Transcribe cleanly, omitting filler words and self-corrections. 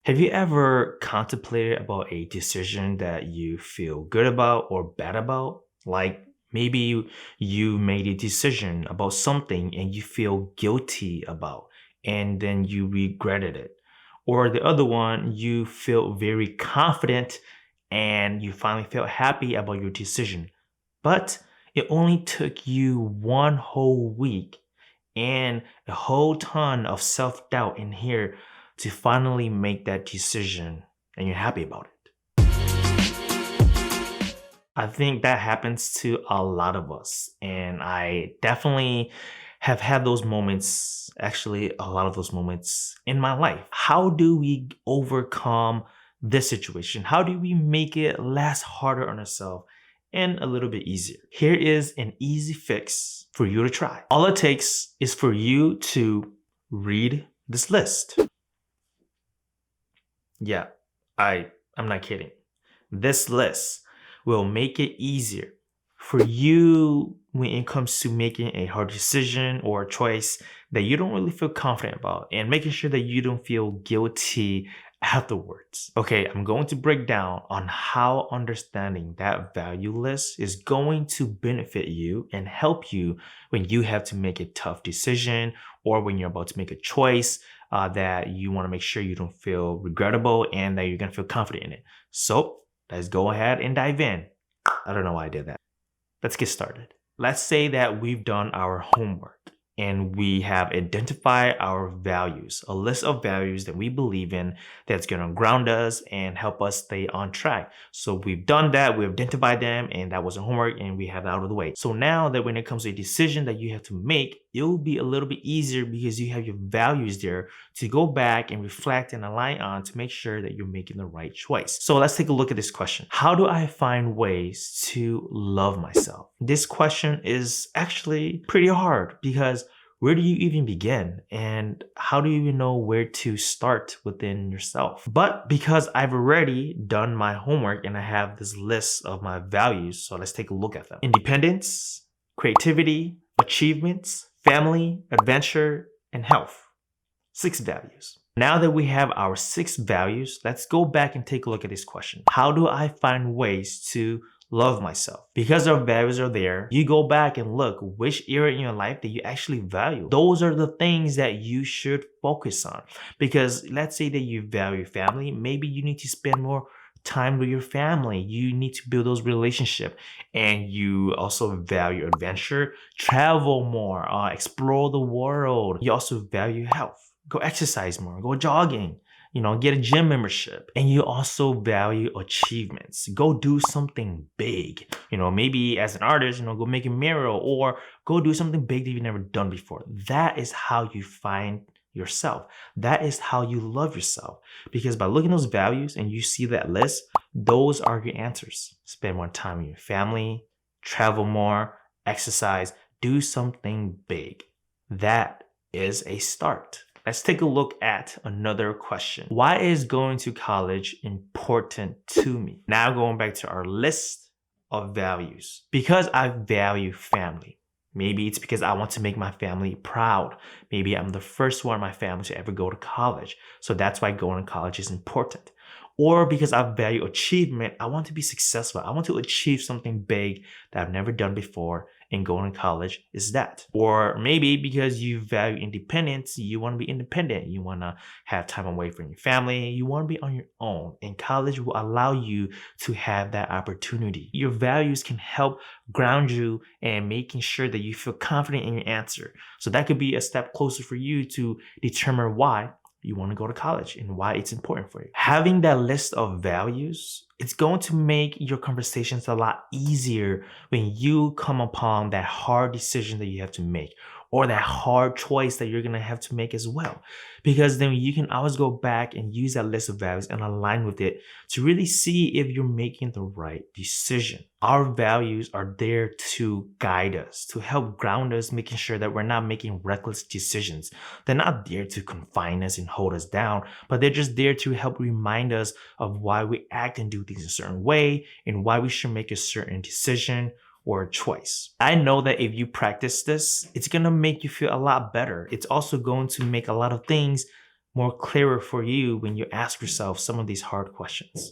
Have you ever contemplated about a decision that you feel good about or bad about? Like maybe you made a decision about something and you feel guilty about, and then you regretted it. Or the other one, you feel very confident and you finally felt happy about your decision. But it only took you one whole week and a whole ton of self doubt in here to finally make that decision and you're happy about it. I think that happens to a lot of us. And I definitely have had those moments, actually, a lot of those moments in my life. How do we overcome this situation? How do we make it less harder on ourselves and a little bit easier? Here is an easy fix for you to try. All it takes is for you to read this list. Yeah, I'm not kidding. This list will make it easier for you when it comes to making a hard decision or a choice that you don't really feel confident about and making sure that you don't feel guilty afterwards. Okay, I'm going to break down on how understanding that value list is going to benefit you and help you when you have to make a tough decision or when you're about to make a choice that you want to make sure you don't feel regrettable and that you're going to feel confident in it. So let's go ahead and dive in. I don't know why I did that. Let's get started. Let's say that we've done our homework and we have identified our values, a list of values that we believe in that's going to ground us and help us stay on track. So we've done that, we've identified them, and that was a homework and we have it out of the way. So now that when it comes to a decision that you have to make, it'll be a little bit easier because you have your values there to go back and reflect and align on to make sure that you're making the right choice. So let's take a look at this question. How do I find ways to love myself? This question is actually pretty hard because where do you even begin? And how do you even know where to start within yourself? But because I've already done my homework and I have this list of my values, so let's take a look at them. Independence, creativity, achievements, family, adventure, and health. 6 values. Now that we have our 6 values, let's go back and take a look at this question. How do I find ways to love myself? Because our values are there, you go back and look which area in your life that you actually value. Those are the things that you should focus on. Because let's say that you value family, maybe you need to spend more time with your family. You need to build those relationships, and you also value adventure, travel more, explore the world. You also value health. Go exercise more, go jogging, get a gym membership. And you also value achievements. Go do something big. Maybe as an artist, go make a mural or go do something big that you've never done before. That is how you find yourself. That is how you love yourself. Because by looking at those values and you see that list, those are your answers. Spend more time with your family, travel more, exercise, do something big. That is a start. Let's take a look at another question. Why is going to college important to me? Now going back to our list of values. Because I value family. Maybe it's because I want to make my family proud. Maybe I'm the first one in my family to ever go to college. So that's why going to college is important. Or because I value achievement, I want to be successful. I want to achieve something big that I've never done before, and going to college is that. Or maybe because you value independence, you want to be independent. You want to have time away from your family. You want to be on your own, and college will allow you to have that opportunity. Your values can help ground you and making sure that you feel confident in your answer. So that could be a step closer for you to determine why you want to go to college and why it's important for you. Having that list of values, it's going to make your conversations a lot easier when you come upon that hard decision that you have to make, or that hard choice that you're going to have to make as well. Because then you can always go back and use that list of values and align with it to really see if you're making the right decision. Our values are there to guide us, to help ground us, making sure that we're not making reckless decisions. They're not there to confine us and hold us down, but they're just there to help remind us of why we act and do things a certain way and why we should make a certain decision or a choice. I know that if you practice this, it's going to make you feel a lot better. It's also going to make a lot of things more clearer for you when you ask yourself some of these hard questions.